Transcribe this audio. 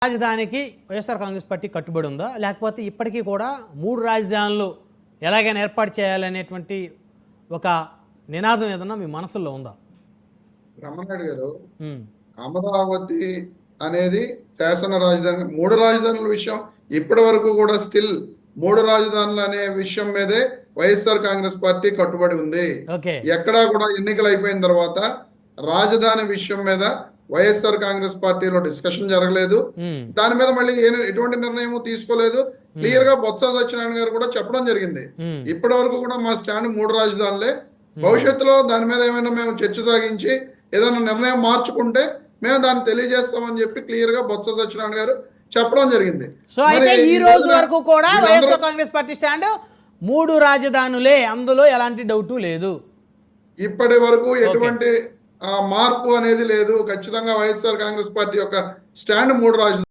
రాజధానికి వైఎస్ఆర్ కాంగ్రెస్ పార్టీ కట్టుబడి ఉందా, లేకపోతే ఇప్పటికీ కూడా 3 రాజధానులు ఎలాగైనా ఏర్పాటు చేయాలనేటువంటి ఒక నినాదం ఏదన్నా మీ మనసులో ఉందా? రమణారెడ్డి గారు, అమరావతి అనేది శాసన రాజధాని, 3 రాజధానుల విషయం ఇప్పటి వరకు కూడా స్టిల్ 3 రాజధానులు అనే విషయం మీదే వైఎస్ఆర్ కాంగ్రెస్ పార్టీ కట్టుబడి ఉంది. ఎక్కడా కూడా ఎన్నికలు అయిపోయిన తర్వాత రాజధాని విషయం మీద వైఎస్ఆర్ కాంగ్రెస్ పార్టీలో డిస్కషన్ జరగలేదు. దాని మీద మళ్ళీ ఎటువంటి నిర్ణయం తీసుకోలేదు. క్లియర్ గా బొత్స సత్యనారాయణ గారు కూడా చెప్పడం జరిగింది, ఇప్పటి వరకు కూడా మా స్టాండ్ 3 రాజధానులే. భవిష్యత్తులో దాని మీద ఏమైనా మేము చర్చ సాగించి ఏదైనా నిర్ణయం మార్చుకుంటే మేము దాన్ని తెలియజేస్తామని చెప్పి క్లియర్ గా బొత్స సత్యనారాయణ గారు చెప్పడం జరిగింది. సో అయితే ఈ రోజు వరకు కూడా వైఎస్ఆర్ కాంగ్రెస్ పార్టీ స్టాండ్ 3 రాజధానులే, అందులో ఎలాంటి డౌట్ లేదు. ఇప్పటి వరకు ఎటువంటి మార్పు అనేది లేదు. ఖచ్చితంగా వైఎస్ఆర్ కాంగ్రెస్ పార్టీ యొక్క స్టాండ్ 3 రాజధానులు.